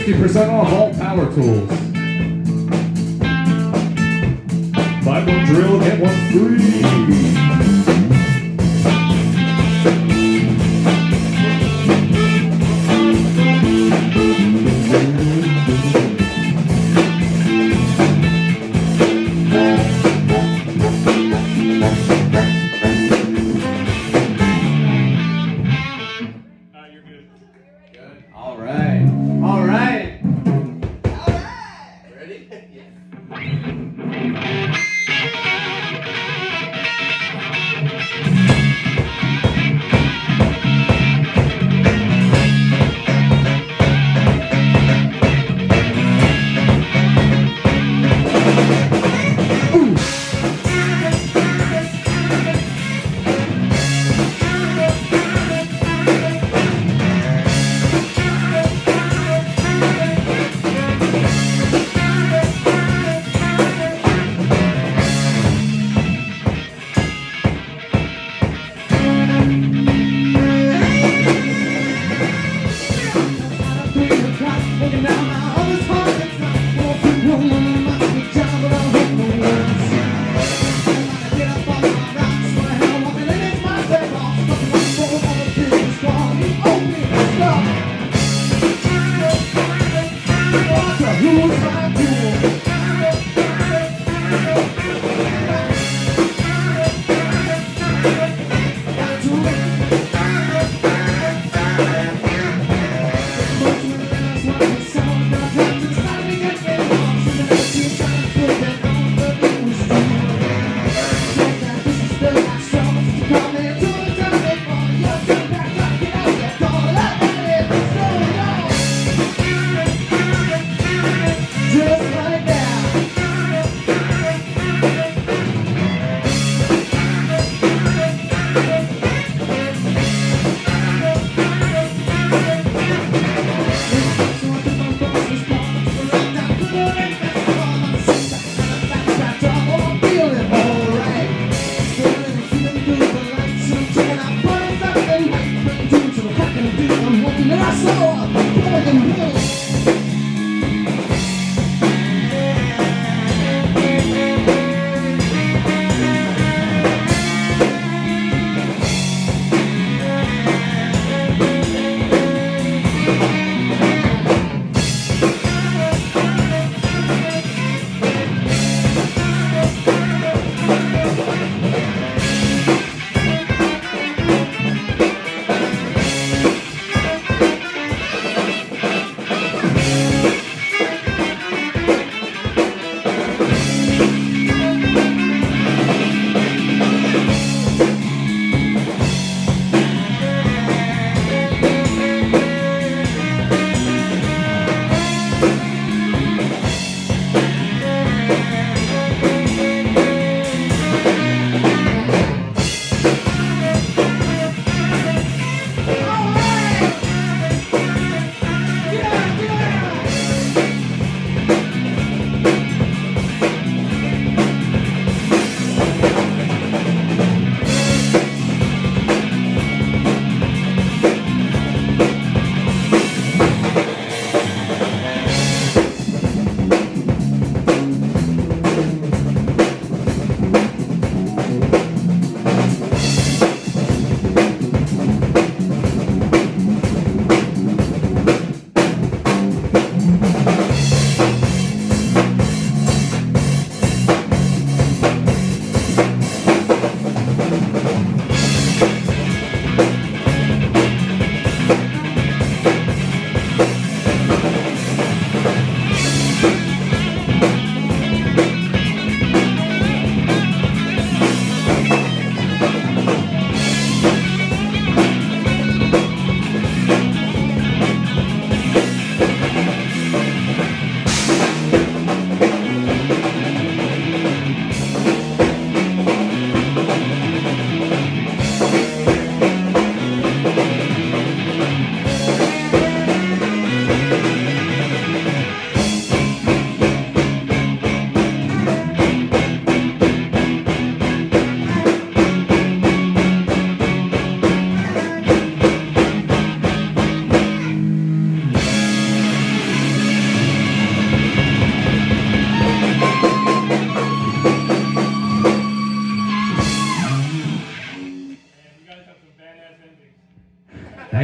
50% off all power tools. Buy one drill, get one free. All right. All right. All right. Ready? Yes.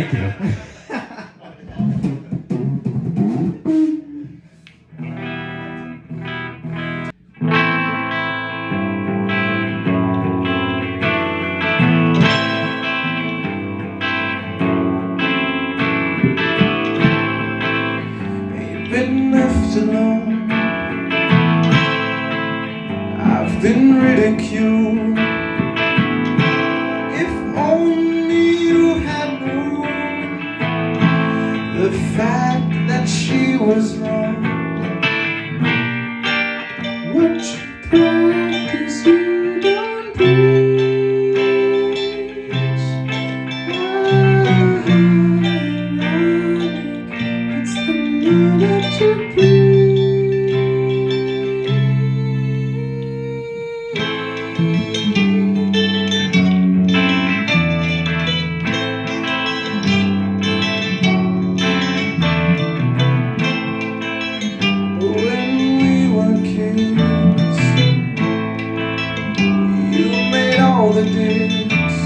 Thank you. Ain't been left alone. I've been ridiculed. If only you had known the fact that she was wrong. What you practice, you don't preach. It's the love that you preach. When we were kids, you made all the digs.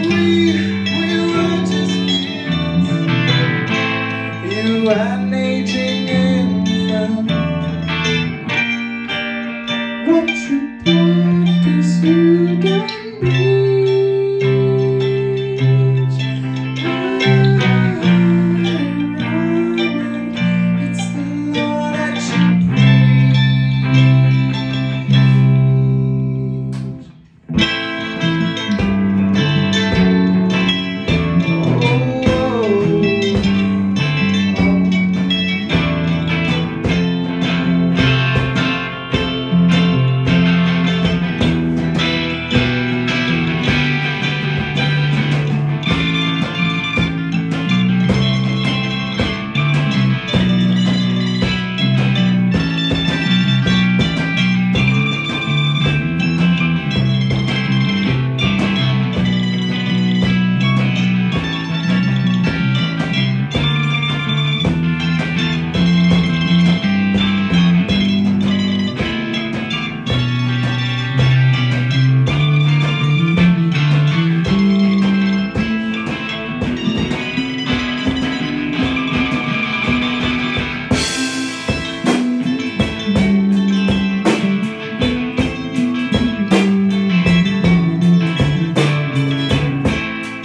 We were just kids. You had an aging infant. What you practice, you don't reach. It's the law that you preach.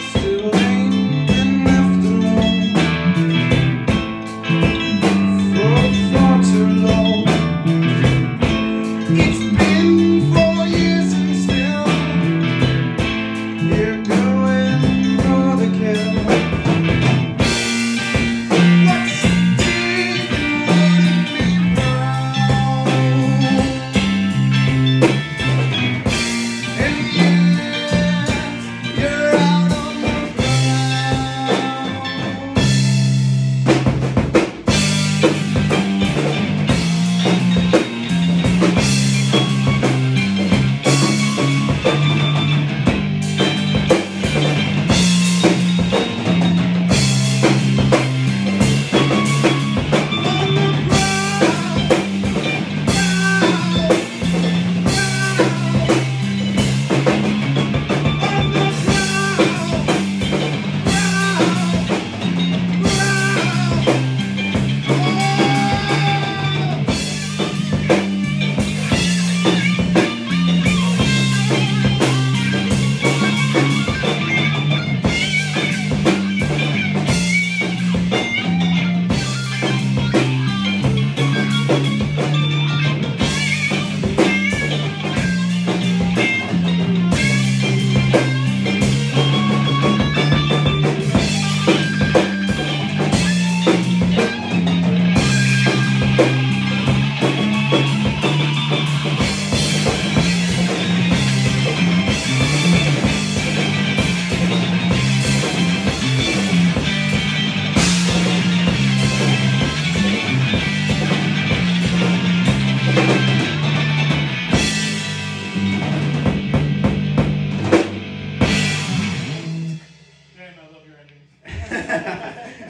Still ain't been left alone for far too long. It's been 4 years and still you're going for the kill. What's deep wouldn't be proud, and you're out on the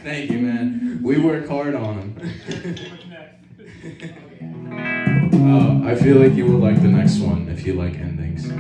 Thank you, man. We work hard on them. I feel like you will like the next one if you like endings.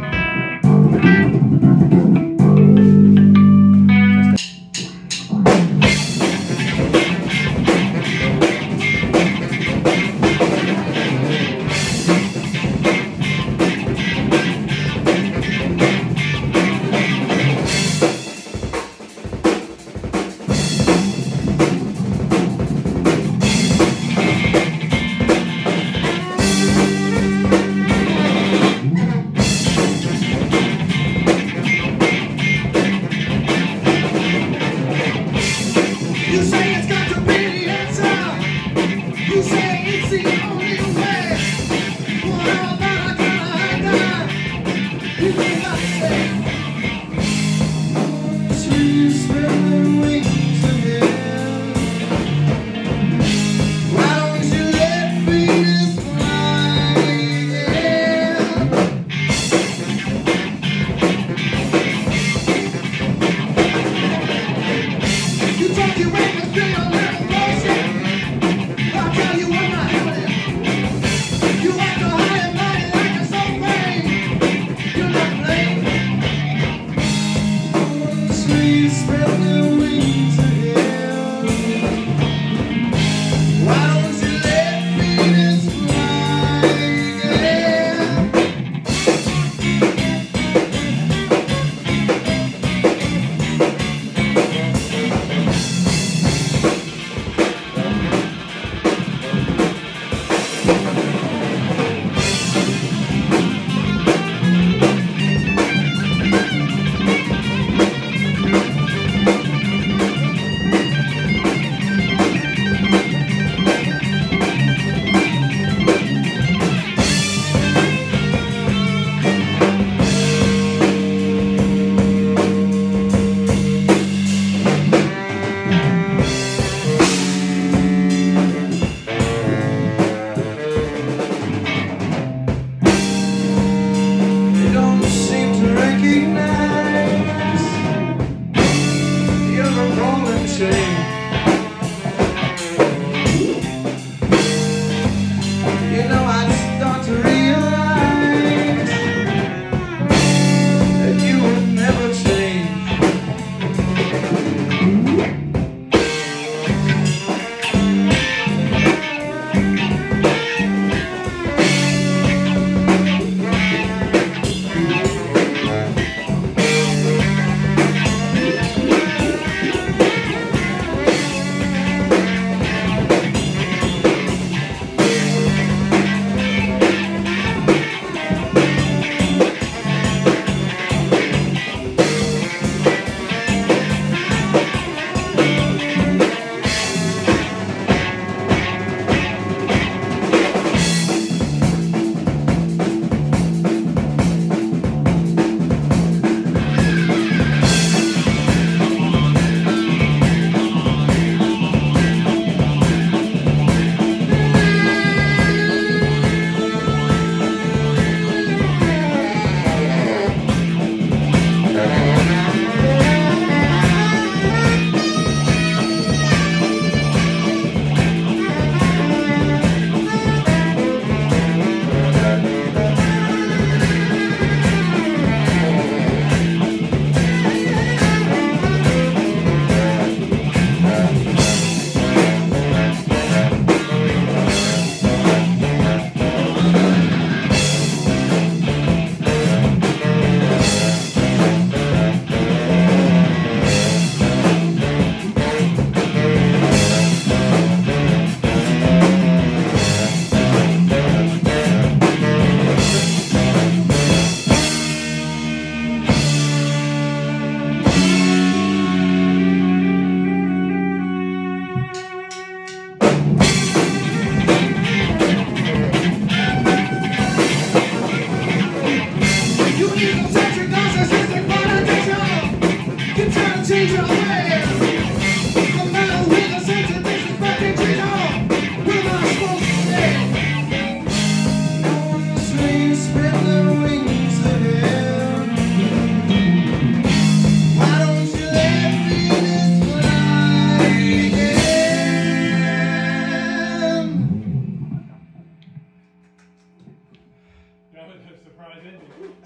surprise ending.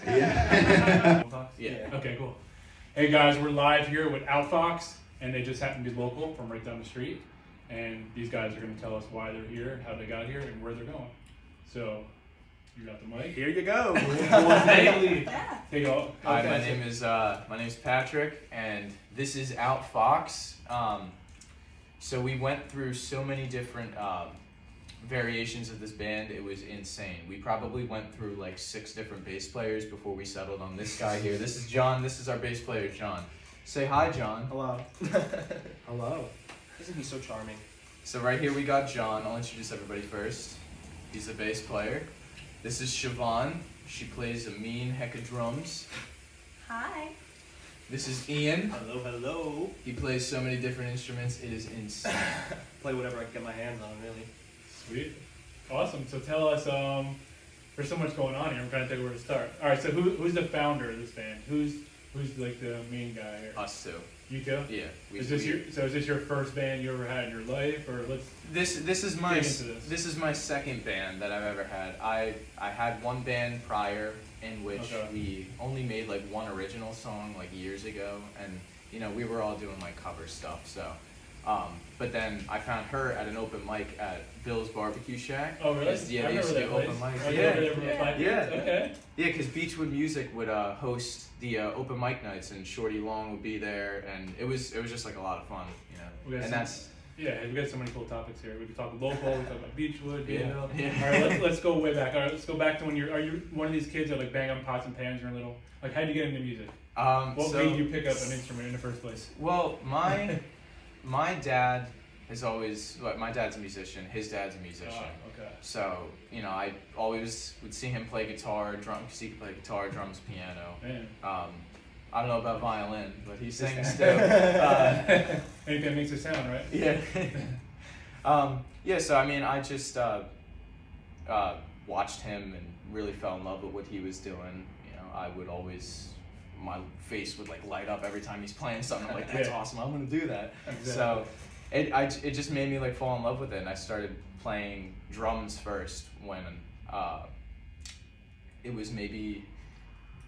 Yeah. Yeah. Okay, cool. Hey guys, we're live here with Outfox, and they just happen to be local from right down the street. And these guys are going to tell us why they're here, how they got here, and where they're going. So, you got the mic. Here you go. Take it all. Hi, my name is Patrick, and this is Outfox. So we went through so many different variations of this band. It was insane. We probably went through like 6 different bass players before we settled on this guy here. This is John. This is our bass player, John. Say hi, John. Hello. Hello. Isn't he so charming? So right here we got John. I'll introduce everybody first. He's a bass player. This is Siobhan. She plays a mean heck of drums. Hi. This is Ian. Hello, hello. He plays so many different instruments. It is insane. Play whatever I can get my hands on, really. Sweet. Awesome. So tell us, there's so much going on here. I'm trying to think where to start. All right. So who's the founder of this band? Who's like the main guy here? Us too. You too? Yeah. Is this your first band you ever had in your life, or let's? This is my Dig into this. this is my second band that I've ever had. I had one band prior in which Okay. we only made like one original song like years ago, and you know we were all doing like cover stuff. So, but then I found her at an open mic at Bill's Barbecue Shack. Oh really? Yeah, I they used to do remember that open place. mics. Oh, you Yeah, were there for yeah. 5 Yeah. years? Okay. Yeah, because Beachwood Music would host the open mic nights, and Shorty Long would be there, and it was just like a lot of fun, you We know. got And some- that's Yeah, we got so many cool topics here. We can talk local, we can talk about Beachwood, Yeah. Beanville. Yeah. All right, let's go way back. All right, let's go back to when are you one of these kids that like bang on pots and pans when you're little? Like, how did you get into music? What so, made you pick up an instrument in the first place? Well, my dad has always my dad's a musician. His dad's a musician. Okay. So you know, I always would see him play guitar, drum, because he could play guitar, drums, piano. Man. I don't know about violin, but he sings still. Anything that makes a sound, right? Yeah. Yeah. So I mean, I just watched him and really fell in love with what he was doing. You know, I would always, my face would like light up every time he's playing something. I'm like, that's Yeah. awesome. I'm gonna do that. Exactly. So it just made me like fall in love with it, and I started playing drums first when it was maybe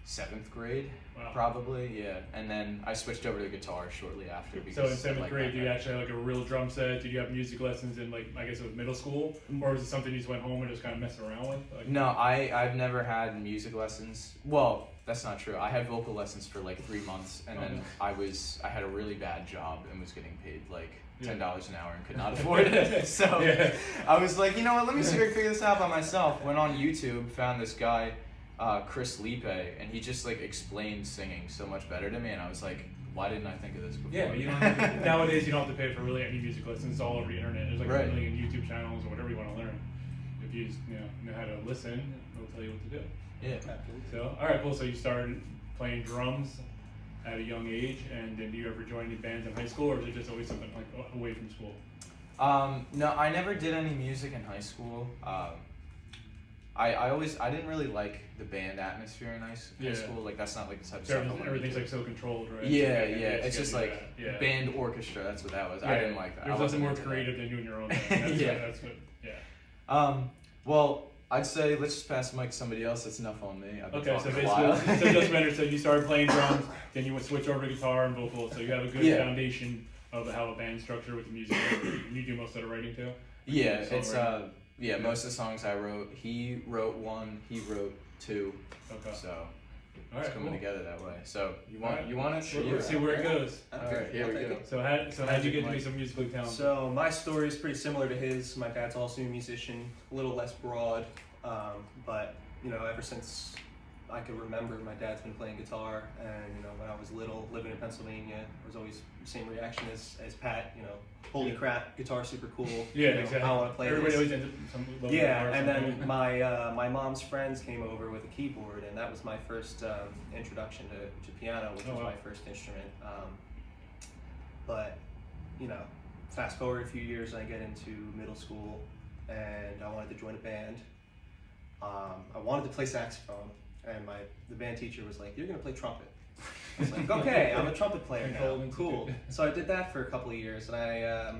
7th grade. Wow. Probably, yeah. And then I switched over to guitar shortly after. So in because I 7th liked grade, that do you better. actually have like a real drum set? Did you have music lessons in like, I guess it was middle school? Or was it something you just went home and just kind of messed around with? Like, No, I've never had music lessons. Well, that's not true. I had vocal lessons for like 3 months, and then I had a really bad job and was getting paid like $10 an hour and could not afford it. So Yeah. I was like, you know what? Let me see if I can figure this out by myself. Went on YouTube, found this guy, Chris Lipe, and he just like explained singing so much better to me, and I was like, why didn't I think of this before? Yeah, but you don't have to, nowadays you don't have to pay for really any music lessons. It's all over the internet. There's like Right. a million YouTube channels or whatever you want to learn. If you just know how to listen, they'll tell you what to do. Yeah. So, all right, cool. So you started playing drums at a young age, and then do you ever join any bands in high school, or was it just always something like away from school? No, I never did any music in high school. I didn't really like the band atmosphere in high Yeah. school. Like that's not like the type of So stuff I wanted to everything's do. like so controlled, right? Yeah, You yeah. can't It's just do like that. Yeah. band orchestra. That's what that was. Yeah, I didn't like that. There's I wasn't nothing more into that. creative than doing your own thing. That's Yeah. That's what. Yeah. Well, I'd say let's just pass the mic to somebody else. That's enough on me. I've been Okay, so talking a while. basically, so just render. So you started playing drums, then you would switch over to guitar and vocals. So you have a good Yeah. foundation of how a band structure with the music. You do most of the writing too. Yeah, So, it's right. yeah. Most of the songs I wrote, he wrote one, he wrote two. Okay. So All it's right. coming Cool. together that way. So Alright. you want it? Let's see where it goes. All right, here we go. So how'd you get to be so musically talented? So my story is pretty similar to his. My dad's also a musician, a little less broad, but you know, ever since I could remember, my dad's been playing guitar, and you know, when I was little, living in Pennsylvania, there was always the same reaction as Pat. You know, holy crap, guitar's super cool. Yeah, you know, exactly. I want to play Everybody this. always ends up some level Yeah, of and guitar, then something. my mom's friends came over with a keyboard, and that was my first introduction to piano, which Oh, was wow. my first instrument. But you know, fast forward a few years, I get into middle school, and I wanted to join a band. I wanted to play saxophone, and the band teacher was like, "You're gonna play trumpet." I was like, "Okay, I'm a trumpet player now. Cool." So I did that for a couple of years, and I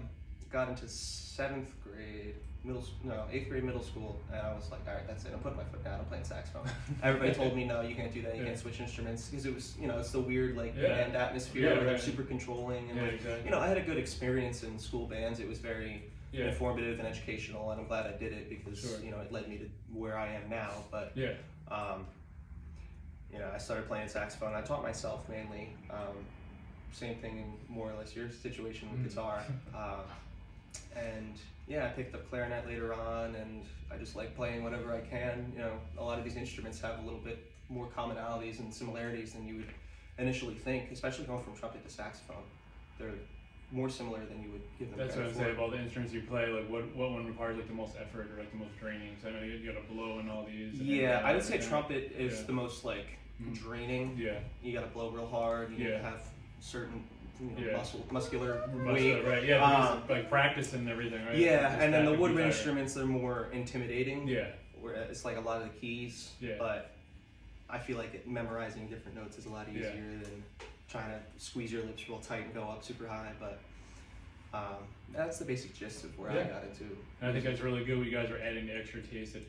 got into 7th grade, 8th grade middle school, and I was like, all right, that's it. I'm putting my foot down. I'm playing saxophone. Everybody told me, no, you can't do that. You can't switch instruments, because it was, it's the weird band atmosphere where they're super controlling, and exactly. I had a good experience in school bands. It was very informative and educational, and I'm glad I did it because it led me to where I am now. But I started playing saxophone. I taught myself mainly. Same thing in more or less your situation with guitar. And I picked up clarinet later on, and I just like playing whatever I can. A lot of these instruments have a little bit more commonalities and similarities than you would initially think, especially going from trumpet to saxophone. They're more similar than you would give them That's credit what I'm for. saying. Of all the instruments you play, like what one requires like the most effort or like the most draining? So I know you got to blow in all these. Yeah, I would say trumpet is the most draining. Yeah. You got to blow real hard. You need to have certain muscular Muscular, weight. right? Yeah, because, like practice and everything, right? Yeah, and then the woodwind instruments are more intimidating. Yeah. Where it's like a lot of the keys. Yeah. But I feel like memorizing different notes is a lot easier than trying to squeeze your lips real tight and go up super high. But that's the basic gist of where I got into. And I think that's really good. You guys are adding the extra taste that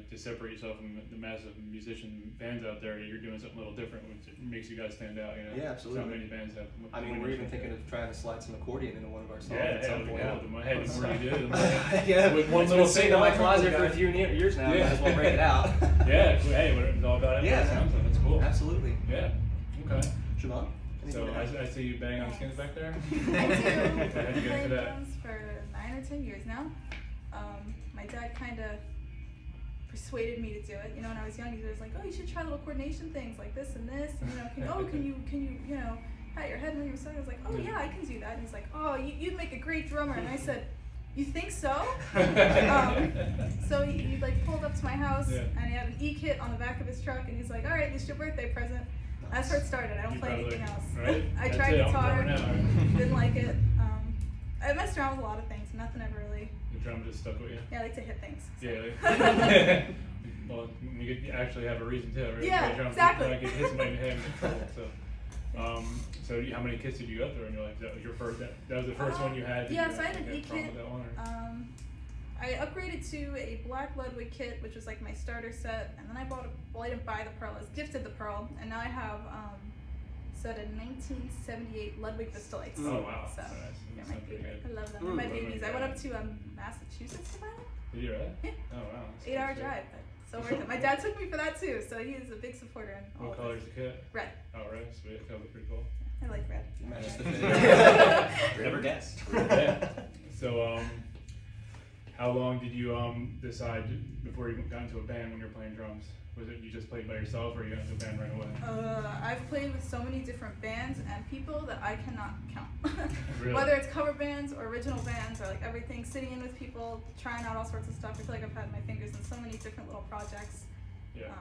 to separate yourself from the massive musician bands out there. You're doing something a little different, which makes you guys stand out. Yeah, absolutely. Not many bands have. I mean, we're even thinking of trying to slide some accordion into one of our songs. Yeah, at some point. the more you do, Yeah, with one it's little been sitting in my closet for a few years now. Might as well break it out. Yeah, hey, it's all about it. Yeah, Sounds like that's cool. Absolutely. Yeah. Okay. Siobhan? So I see you bang on skins back there. I do. I've been playing drums for 9 or 10 years now. My dad kind of persuaded me to do it. When I was young, he was like, "Oh, you should try little coordination things like this and this." And, can you pat your head when you were singing? I was like, "Oh yeah, I can do that." And he's like, "Oh, you'd make a great drummer." And I said, "You think so?" So he pulled up to my house and he had an E kit on the back of his truck, and he's like, "All right, this is your birthday present." That's where it started. I don't play anything else. Right? I tried guitar, didn't like it. I messed around with a lot of things. Nothing ever really. The drum just stuck with you. Yeah, I like to hit things. So. Yeah. Well, you actually have a reason to, right? Yeah, drum, exactly. Like it hits somebody in the head and it's trouble. So how many kits did you go through? And you're like, that was your first. That was the first one you had. Yeah, so I had an E problem kit. with that one, or? I upgraded to a black Ludwig kit, which was like my starter set, and then I bought I didn't buy the Pearl, I was gifted the Pearl, and now I have a 1978 Ludwig Pistolites. Oh wow, So, nice. they're my favorite. I love them. They're my babies. I went up to Massachusetts to buy them. Did you really? Yeah. Oh wow. 8-hour drive, but so worth it. My dad took me for that too, so he is a big supporter in all What of color this. is the kit? Red. Oh, red. Sweet. That was pretty cool. I like red. Matches the Yeah. fit. Never guessed. Yeah. So how long did you decide before you got into a band when you were playing drums? Was it you just played by yourself, or you got into a band right away? I've played with so many different bands and people that I cannot count. Really? Whether it's cover bands or original bands or like everything, sitting in with people, trying out all sorts of stuff. I feel like I've had my fingers in so many different little projects. Yeah.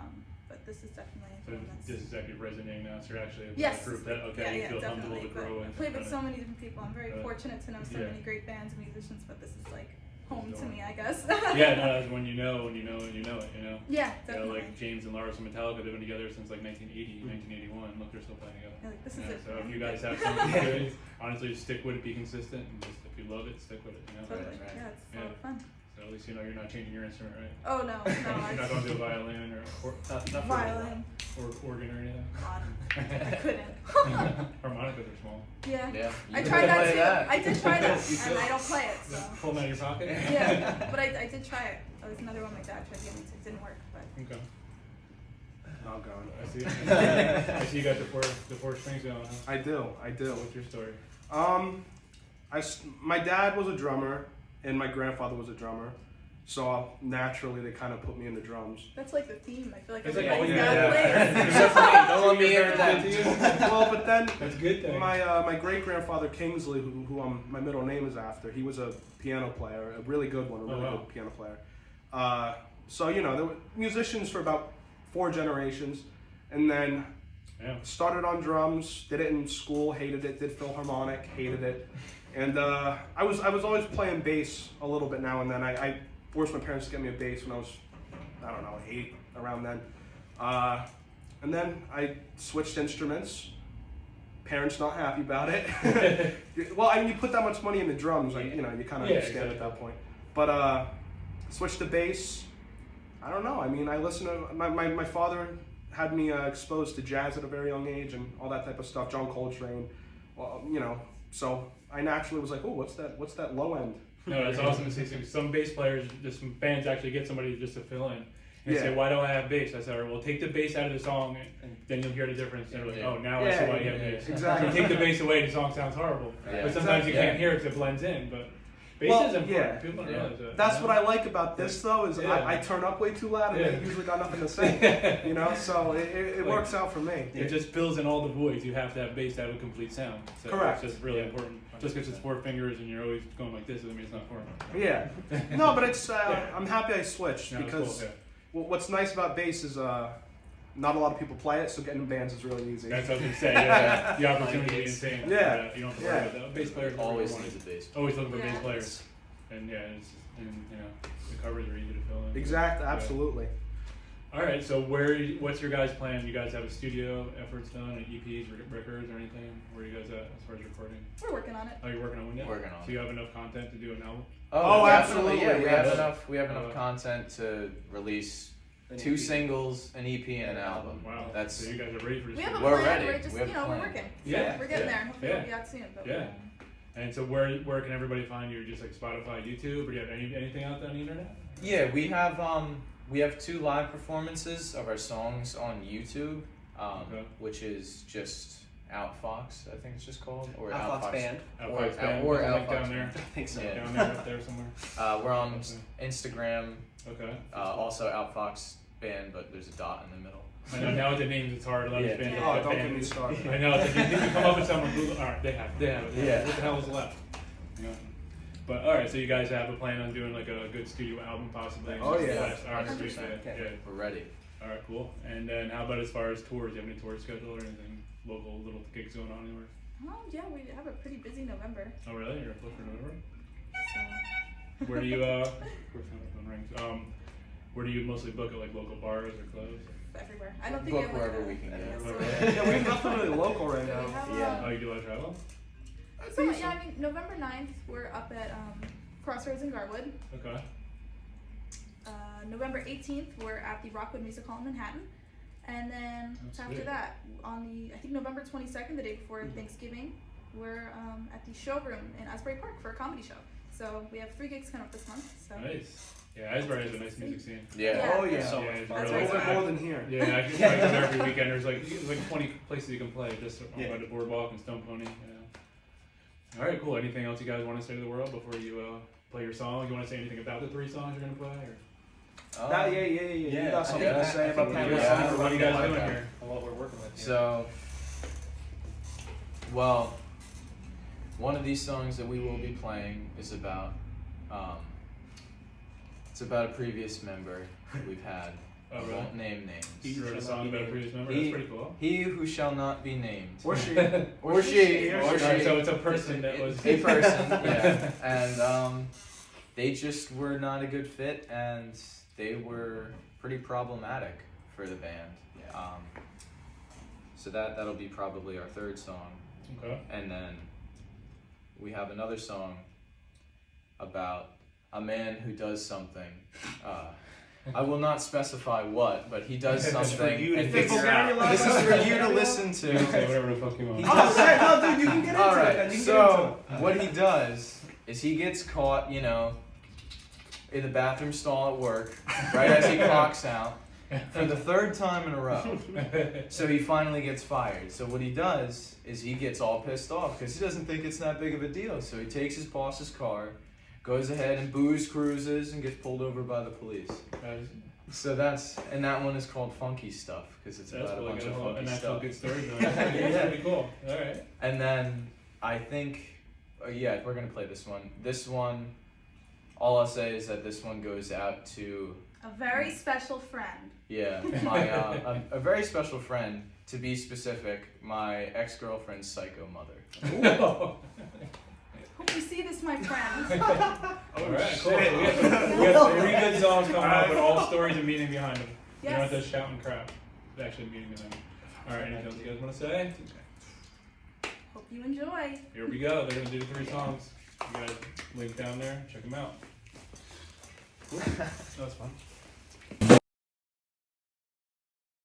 But this is definitely So one that's... this is actually resonating now. So you're actually Yes. proof that you Yeah, feel definitely. comfortable to But grow I've with. played with so many different people. I'm very fortunate to know so yeah. many great bands and musicians, but this is like home to me, I guess. Yeah, no, that's when you know it, you know. Yeah, You know, definitely. like James and Lars from Metallica, they've been together since like 1980, 1981. Look, they're still playing together. Yeah, like, this is You know, it. so if you guys have something good, honestly, just stick with it, be consistent, and just if you love it, stick with it. Totally. Right. Yeah, it's a lot of fun. So at least you know you're not changing your instrument, right? Oh no, You're not going to do a violin or violin. or organ or anything. God, I couldn't. Harmonicas are small. Yeah. Yeah. I You tried could that play too. that. I did try that, You and could. I don't play it. So. Pull them out of your pocket. Yeah, but I did try it. That was another one my dad tried to get me to. It didn't work, but. Okay. I'll go. I see. I see you got the four strings going. Huh? I do. So what's your story? My dad was a drummer, and my grandfather was a drummer. So naturally, they kind of put me into drums. That's like the theme. I feel like It's like, everybody's oh, dad yeah. plays. Except for me. Don't let me hear Your that. Well, but then That's a good thing. my great grandfather Kingsley, who my middle name is after, he was a piano player, a really good one, a really good piano player. So there were musicians for about 4 generations, and then started on drums. Did it in school, hated it. Did Philharmonic, hated it, and I was always playing bass a little bit now and then. I forced my parents to get me a bass when I was 8, around then. And then I switched instruments. Parents not happy about it. Well, I mean, you put that much money into drums, like you kind of understand at that point. But switched to bass. I don't know. I mean, I listen to my father had me exposed to jazz at a very young age and all that type of stuff. John Coltrane, well, you know. So I naturally was like, oh, what's that low end? No, that's awesome to see. Some bass players, just some bands actually get somebody just to fill in. And say, why don't I have bass? I said, all right, well, take the bass out of the song, and then you'll hear the difference. And they're like, oh, now I see why you have bass. Exactly. You take the bass away, the song sounds horrible. Yeah. But sometimes you can't hear it because it blends in. But bass is important. People don't realize that. That's what I like about this, though, is I turn up way too loud, and they usually got nothing to say. You know, so it works out for me. It just fills in all the voids. You have to have bass to have a complete sound. So Correct. It's just really important. Just because it's 4 fingers and you're always going like this doesn't mean it's not 4. Yeah. No, but it's I'm happy I switched No, it's because cool, what's nice about bass is not a lot of people play it, so getting in bands is really easy. That's what I was going to say. Yeah, the opportunity is insane. Yeah. You don't have to worry about that. Bass players Always want needs a bass. always looking for bass players. And and you know, the covers are easy to fill in. Exactly. Absolutely. All right, so what's your guys' plan? You guys have a studio efforts done, and EPs, records, or anything? Where are you guys at as far as recording? We're working on it. Oh, you're working on one yet? Working on So you have enough content to do an album? Oh, definitely. absolutely, Yeah, yes. we have enough content to release 2 singles, an EP, and an album. Wow. That's So you guys are ready for this? We have a We're plan. ready. We're just, We have a we're plan. working. Yeah. We're getting Yeah. there. Hopefully Yeah. we'll be out soon. But Yeah. And so where can everybody find you? Just like Spotify, YouTube, or do you have anything out there on the internet? Yeah, we have 2 live performances of our songs on YouTube, which is just Outfox, I think it's just called, or Outfox Band. Outfox Band. or There's a link Outfox down there. I think so. Yeah. Down there, up there somewhere. We're on Instagram, Okay. also Outfox Band, but there's a dot in the middle. I know now with the names it's hard. A lot of these bands Oh, have don't band. get me started. I know. It's like, if you come up with someone, Google, all right, they have it. Yeah. What the hell is left? Yeah. But all right, so you guys have a plan on doing like a good studio album possibly? Oh, yeah. All right, 100%. sweet, yeah. We're ready. All right, cool. And then how about as far as tours? Do you have any tour schedule or anything? Local little gigs going on anywhere? yeah, we have a pretty busy November. Oh, really? You're a flipper in November? So Where do you, of course, my phone rings. Where do you mostly book at, like local bars or clubs? everywhere. I don't think Book we have wherever like we can a- get. so- Yeah, we have nothing really local right so we now. have, Yeah. Oh, you do a lot of travel? So, yeah, I mean, November 9th, we're up at Crossroads in Garwood. Okay. November 18th, we're at the Rockwood Music Hall in Manhattan. And then That's after sweet. that, on I think November 22nd, the day before Thanksgiving, we're at the showroom in Asbury Park for a comedy show. So we have 3 gigs coming up this month. So Nice. Yeah, Asbury has a nice music scene. Yeah. Oh yeah. So Yeah, much it's fun. That's A really little bit right. more than here. Yeah, I can go there every weekend. There's like 20 places you can play just on by the boardwalk and Stone Pony. Yeah. All right, cool. Anything else you guys want to say to the world before you play your song? You want to say anything about the 3 songs you're gonna play? Or? Yeah. You Yeah, got something yeah, to say I about think that? we- Yeah. What are you guys I like doing that. here? What we're working with here. So, well, one of these songs that we will be playing is about, it's about a previous member that we've had. Oh, I really? won't name names. You wrote a song about a previous member? He- That's pretty cool. He who shall not be named. Or she. Or she. Or Or she. Alright, she. so it's a person that was A person, yeah. And they just were not a good fit, and they were pretty problematic for the band. So that'll be probably our 3rd song, Okay. and then we have another song about a man who does something. I will not specify what, but he does something for you to and figure figure out. out. This is for you to listen You can say to. whatever the fuck you want. Oh, say, no, dude, you can get into All it. right. You can get So into it. what he does is he gets caught, in the bathroom stall at work, right as he clocks out, for the 3rd time in a row. So he finally gets fired. So what he does is he gets all pissed off because he doesn't think it's that big of a deal. So he takes his boss's car, goes ahead and booze cruises, and gets pulled over by the police. So that one is called Funky Stuff because it's That's about a really bunch good. of And funky that's stuff. a good story. That's pretty cool. All right. And then I think, we're gonna play this one. This one, all I'll say is that this one goes out to, a very special friend. my a very special friend, to be specific, my ex-girlfriend's psycho mother. Hope you see this, my friend. All right, cool. We got 3 good songs coming up with all stories and meaning behind them. You don't have to Yes. shout and crap. There's actually meaning behind them. All right, anything else you guys want to say? Hope you enjoy. Here we go. They're gonna do the 3 songs. You guys link down there. Check them out. That's fun.